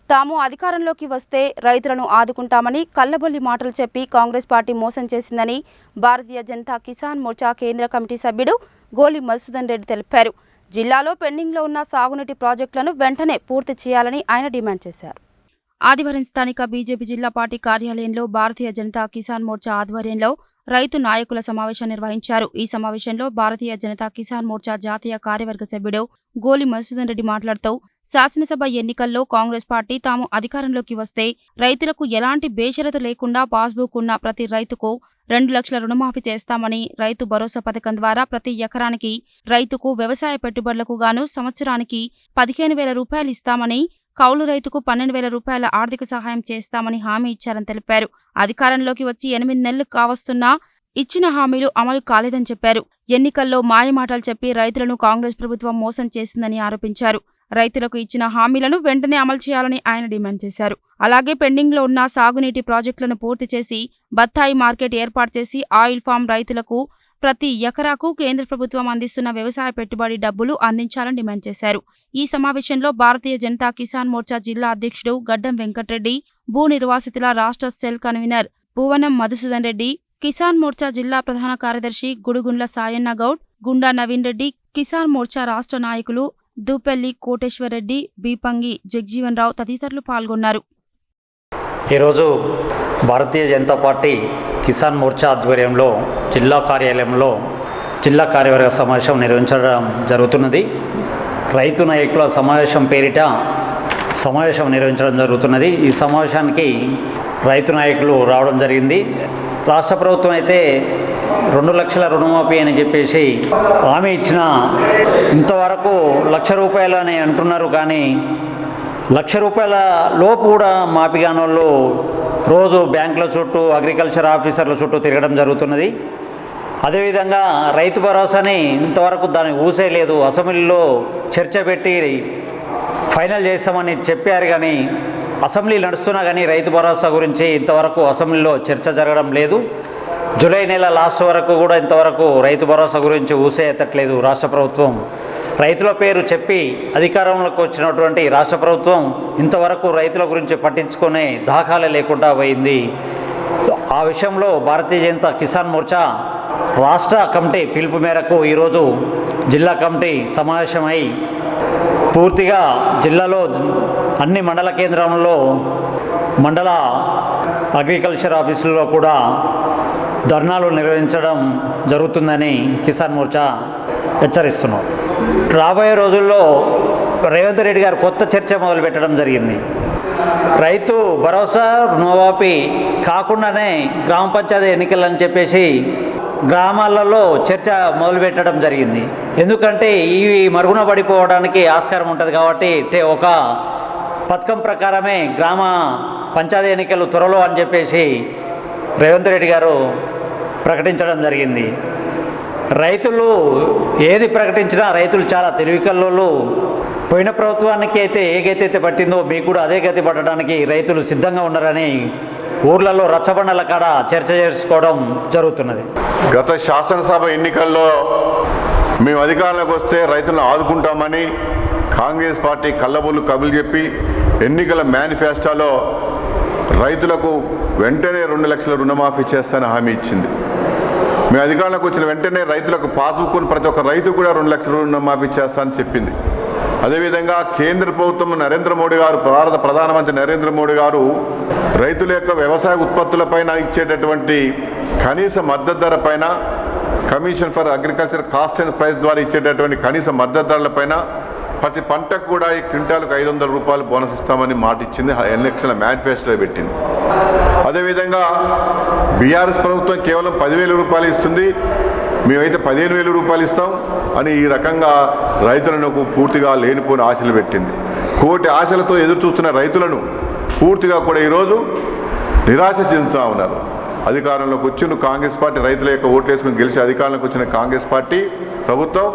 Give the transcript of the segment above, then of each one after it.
తాము అధికారంలోకి వస్తే రైతులను ఆదుకుంటామని కల్లబొల్లి మాటలు చెప్పి కాంగ్రెస్ పార్టీ మోసం చేసిందని భారతీయ జనతా కిసాన్ మోర్చా కేంద్ర కమిటీ సభ్యుడు గోలి మధుసూదన్ రెడ్డి తెలిపారు. జిల్లాలో పెండింగ్లో ఉన్న సాగునీటి ప్రాజెక్టులను వెంటనే పూర్తి చేయాలని ఆయన డిమాండ్ చేశారు. ఆదివారం స్థానిక బీజేపీ జిల్లా పార్టీ కార్యాలయంలో భారతీయ జనతా కిసాన్ మోర్చా ఆధ్వర్యంలో రైతు నాయకుల సమావేశం నిర్వహించారు. ఈ సమావేశంలో భారతీయ జనతా కిసాన్ మోర్చా జాతీయ కార్యవర్గ సభ్యుడు గోలి మధుసూదన్ రెడ్డి మాట్లాడుతూ శాసనసభ ఎన్నికల్లో కాంగ్రెస్ పార్టీ తాము అధికారంలోకి వస్తే రైతులకు ఎలాంటి బేషరతు లేకుండా పాస్బుక్ ఉన్న ప్రతి రైతుకు 2 లక్షల రుణమాఫీ చేస్తామని, రైతు భరోసా పథకం ద్వారా ప్రతి ఎకరానికి రైతుకు వ్యవసాయ పెట్టుబడులకు గాను సంవత్సరానికి 15,000 రూపాయలు ఇస్తామని, కౌలు రైతుకు 12,000 రూపాయల ఆర్థిక సహాయం చేస్తామని హామీ ఇచ్చారని తెలిపారు. అధికారంలోకి వచ్చి 8 నెలలు కావస్తున్నా ఇచ్చిన హామీలు అమలు కాలేదని చెప్పారు. ఎన్నికల్లో మాయమాటలు చెప్పి రైతులను కాంగ్రెస్ ప్రభుత్వం మోసం చేసిందని ఆరోపించారు. రైతులకు ఇచ్చిన హామీలను వెంటనే అమలు చేయాలని ఆయన డిమాండ్ చేశారు. అలాగే పెండింగ్లో ఉన్న సాగునీటి ప్రాజెక్టులను పూర్తి చేసి బత్తాయి మార్కెట్ ఏర్పాటు చేసి ఆయిల్ ఫామ్ రైతులకు ప్రతి ఎకరాకు కేంద్ర ప్రభుత్వం అందిస్తున్న వ్యవసాయ పెట్టుబడి డబ్బులు అందించాలని డిమాండ్ చేశారు. ఈ సమావేశంలో భారతీయ జనతా కిసాన్ మోర్చా జిల్లా అధ్యక్షుడు గడ్డం వెంకటరెడ్డి, భూ నిర్వాసితుల రాష్ట్ర సెల్ కన్వీనర్ భువనం మధుసూదన్ రెడ్డి, కిసాన్ మోర్చా జిల్లా ప్రధాన కార్యదర్శి గుడుగుండ్ల సాయన్న గౌడ్, గుండా నవీన్ రెడ్డి, కిసాన్ మోర్చా రాష్ట్ర నాయకులు దూపెల్లి కోటేశ్వర్ రెడ్డి, బీపంగి జగ్జీవన్ రావు తదితరులు పాల్గొన్నారు. ఈరోజు భారతీయ జనతా పార్టీ కిసాన్ మోర్చా ఆధ్వర్యంలో జిల్లా కార్యాలయంలో జిల్లా కార్యవర్గ సమావేశం నిర్వహించడం జరుగుతున్నది. రైతు నాయకుల సమావేశం పేరిట సమావేశం నిర్వహించడం జరుగుతున్నది. ఈ సమావేశానికి రైతు నాయకులు రావడం జరిగింది. రాష్ట్ర ప్రభుత్వం అయితే 2 లక్షల రుణమాఫీ అని చెప్పేసి హామీ ఇచ్చిన ఇంతవరకు 1,00,000 రూపాయలు అని అంటున్నారు. కానీ 1,00,000 రూపాయల లోపు కూడా మాఫీ కాని వాళ్ళు రోజు బ్యాంకుల చుట్టూ, అగ్రికల్చర్ ఆఫీసర్ల చుట్టూ తిరగడం జరుగుతున్నది. అదేవిధంగా రైతు భరోసాని ఇంతవరకు దాన్ని ఊసేయలేదు. అసెంబ్లీలో చర్చ పెట్టి ఫైనల్ చేస్తామని చెప్పారు. కానీ అసెంబ్లీ నడుస్తున్నా కానీ రైతు భరోసా గురించి ఇంతవరకు అసెంబ్లీలో చర్చ జరగడం లేదు. జూలై నెల లాస్ట్ వరకు కూడా ఇంతవరకు రైతు భరోసా గురించి ఊసేయట్లేదు రాష్ట్ర ప్రభుత్వం. రైతుల పేరు చెప్పి అధికారంలోకి వచ్చినటువంటి రాష్ట్ర ప్రభుత్వం ఇంతవరకు రైతుల గురించి పట్టించుకునే దాఖాలే లేకుండా పోయింది. ఆ విషయంలో భారతీయ జనతా కిసాన్ మోర్చా రాష్ట్ర కమిటీ పిలుపు మేరకు ఈరోజు జిల్లా కమిటీ సమావేశమై పూర్తిగా జిల్లాలో అన్ని మండల కేంద్రంలో, మండల అగ్రికల్చర్ ఆఫీసుల్లో కూడా ధర్నాలు నిర్వహించడం జరుగుతుందని కిసాన్ మోర్చా హెచ్చరిస్తున్నారు. రాబోయే రోజుల్లో రేవంత్ రెడ్డి గారు కొత్త చర్చ మొదలుపెట్టడం జరిగింది. రైతు భరోసా రుణమాఫీ కాకుండానే గ్రామ పంచాయతీ ఎన్నికలని చెప్పేసి గ్రామాలలో చర్చ మొదలుపెట్టడం జరిగింది. ఎందుకంటే ఇవి మరుగున పడిపోవడానికి ఆస్కారం ఉంటుంది కాబట్టి ఒక పథకం ప్రకారమే గ్రామ పంచాయతీ ఎన్నికలు త్వరలో అని చెప్పేసి రేవంత్ రెడ్డి గారు ప్రకటించడం జరిగింది. రైతులు ఏది ప్రకటించినా రైతులు చాలా తెలివికల్లోళ్ళు. పోయిన ప్రభుత్వానికి అయితే ఏ గతి అయితే పట్టిందో మీకు కూడా అదే గతి పట్టడానికి రైతులు సిద్ధంగా ఉన్నారని ఊర్లలో రచ్చబండల కాడ చర్చ చేసుకోవడం జరుగుతున్నది. గత శాసనసభ ఎన్నికల్లో మేము అధికారంలోకి వస్తే రైతులను ఆదుకుంటామని కాంగ్రెస్ పార్టీ కళ్ళబొల్లు కబులు చెప్పి ఎన్నికల మేనిఫెస్టోలో రైతులకు వెంటనే 2 లక్షల రుణమాఫీ చేస్తానని హామీ ఇచ్చింది. మేము అధికారంలోకి వచ్చిన వెంటనే రైతులకు పాస్బుక్ ప్రతి ఒక్క రైతు కూడా 2 లక్షల రుణమాఫీ చేస్తానని చెప్పింది. అదేవిధంగా కేంద్ర ప్రభుత్వం నరేంద్ర మోడీ గారు, భారత ప్రధానమంత్రి నరేంద్ర మోడీ గారు రైతుల యొక్క వ్యవసాయ ఉత్పత్తులపైన ఇచ్చేటటువంటి కనీస మద్దతు ధర పైన, commission for agriculture cost and price ద్వారా ఇచ్చేటటువంటి కనీస మద్దతు ధరలపైన ప్రతి పంటకు కూడా ఈ క్వింటాలకు 500 రూపాయలు బోనస్ ఇస్తామని మాట ఇచ్చింది. ఎలక్షన్ల మేనిఫెస్టోలో పెట్టింది. అదేవిధంగా బీఆర్ఎస్ ప్రభుత్వం కేవలం 10,000 రూపాయలు ఇస్తుంది, మేమైతే 15,000 రూపాయలు ఇస్తాం అని ఈ రకంగా రైతులను పూర్తిగా లేనిపోని ఆశలు పెట్టింది. కోటి ఆశలతో ఎదురు చూస్తున్న రైతులను పూర్తిగా కూడా ఈరోజు నిరాశ చెందుతూ ఉన్నారు. అధికారంలోకి వచ్చిన కాంగ్రెస్ పార్టీ, రైతుల యొక్క ఓట్లు వేసుకుని గెలిచి అధికారంలోకి వచ్చిన కాంగ్రెస్ పార్టీ ప్రభుత్వం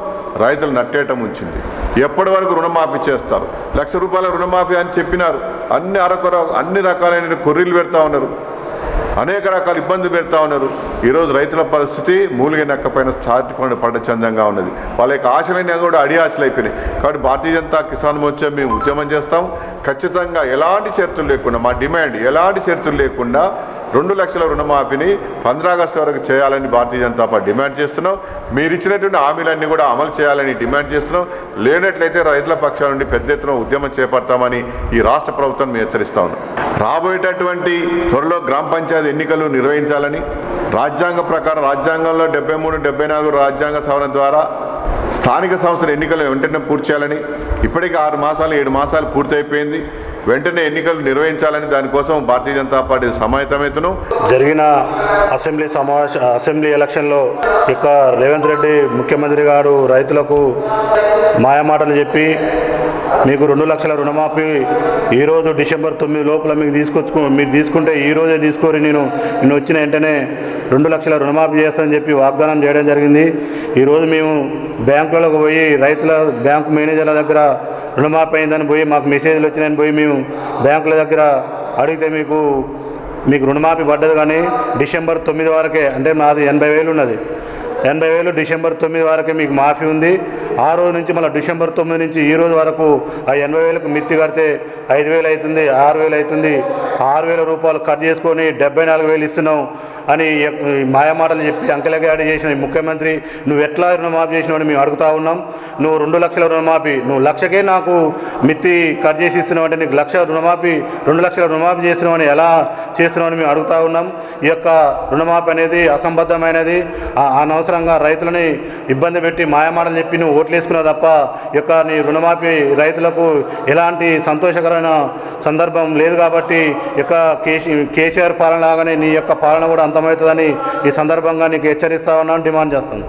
రైతులు నట్టేయటం ఉంచింది. ఎప్పటి వరకు రుణమాఫీ చేస్తారు? 1,00,000 రూపాయల రుణమాఫీ అని చెప్పినారు. అన్ని రకాలైన కొర్రీలు పెడతా ఉన్నారు. అనేక రకాల ఇబ్బందులు పెడతా ఉన్నారు. ఈరోజు రైతుల పరిస్థితి మూలిగే నక్కపైన చాటి పడ్డ చందంగా ఉన్నది. వాళ్ళ యొక్క ఆశలైనా కూడా అడి ఆశలు అయిపోయినాయి. కాబట్టి భారతీయ జనతా కిసాన్ మోర్చా మేము ఉద్యమం చేస్తాం. ఖచ్చితంగా ఎలాంటి షరతులు లేకుండా మా డిమాండ్ ఎలాంటి షరతులు లేకుండా 2 లక్షల రుణమాఫీని 15 ఆగస్టు వరకు చేయాలని భారతీయ జనతా పార్టీ డిమాండ్ చేస్తున్నాం. మీరు ఇచ్చినటువంటి హామీలన్నీ కూడా అమలు చేయాలని డిమాండ్ చేస్తున్నాం. లేనట్లయితే రైతుల పక్షాల నుండి పెద్ద ఎత్తున ఉద్యమం చేపడతామని ఈ రాష్ట్ర ప్రభుత్వం హెచ్చరిస్తా ఉన్నాం. రాబోయేటటువంటి త్వరలో గ్రామ పంచాయతీ ఎన్నికలు నిర్వహించాలని రాజ్యాంగ ప్రకారం రాజ్యాంగంలో 73, 74 రాజ్యాంగ సవరణ ద్వారా స్థానిక సంస్థల ఎన్నికలు వెంటనే పూర్తి చేయాలని, ఇప్పటికే 6 మాసాలు 7 మాసాలు పూర్తయిపోయింది. వెంటనే ఎన్నికలు నిర్వహించాలని దానికోసం భారతీయ జనతా పార్టీ సమాయత్తమవుతున్నాం. జరిగిన అసెంబ్లీ ఎలక్షన్లో ఇక రేవంత్ రెడ్డి ముఖ్యమంత్రి గారు రైతులకు మాయమాటలు చెప్పి మీకు 2 లక్షల రుణమాఫీ ఈరోజు డిసెంబర్ 9 లోపల మీరు తీసుకుంటే ఈరోజే తీసుకోరి నేను వచ్చిన వెంటనే 2 లక్షల రుణమాఫీ చేస్తానని చెప్పి వాగ్దానం చేయడం జరిగింది. ఈరోజు మేము బ్యాంకులకు పోయి రైతుల బ్యాంకు మేనేజర్ల దగ్గర రుణమాఫీ అయిందని పోయి మాకు మెసేజ్లు వచ్చినాయని పోయి మేము బ్యాంకుల దగ్గర అడిగితే మీకు రుణమాఫీ పడ్డది, కానీ డిసెంబర్ 9 వరకే, అంటే నాది 80,000 ఉన్నది, 80,000 డిసెంబర్ 9 వరకే మీకు మాఫీ ఉంది. ఆ రోజు నుంచి మళ్ళీ డిసెంబర్ 9 నుంచి ఈ రోజు వరకు ఆ 80,000కు మిత్తి కడితే 5,000 అవుతుంది, 6,000 అవుతుంది. 6,000 రూపాయలు కట్ చేసుకొని 74,000 ఇస్తున్నాం అని మాయమాటలు చెప్పి అంకెలగాడి చేసిన ముఖ్యమంత్రి నువ్వు ఎట్లా రుణమాఫీ చేసినావని మేము అడుగుతా ఉన్నాం. నువ్వు 2 లక్షల రుణమాఫీ, నువ్వు లక్షకే నాకు మిత్తి కట్ చేసి ఇస్తున్నావు అంటే నీకు 2 లక్షల రుణమాఫీ చేస్తున్నావని ఎలా చేస్తున్నామని మేము అడుగుతా ఉన్నాం. ఈ యొక్క రుణమాఫీ అనేది అసంబద్ధమైనది. అనవసరంగా రైతులని ఇబ్బంది పెట్టి మాయమాటలు చెప్పి నువ్వు ఓట్లు వేసుకున్నావు తప్ప ఈ యొక్క నీ రుణమాఫీ రైతులకు ఎలాంటి సంతోషకరమైన సందర్భం లేదు. కాబట్టి ఇక కేసీఆర్ పాలన లాగానే నీ యొక్క పాలన కూడా అంతమవుతుందని ఈ సందర్భంగా నీకు హెచ్చరిస్తా ఉన్నాను, డిమాండ్ చేస్తాను.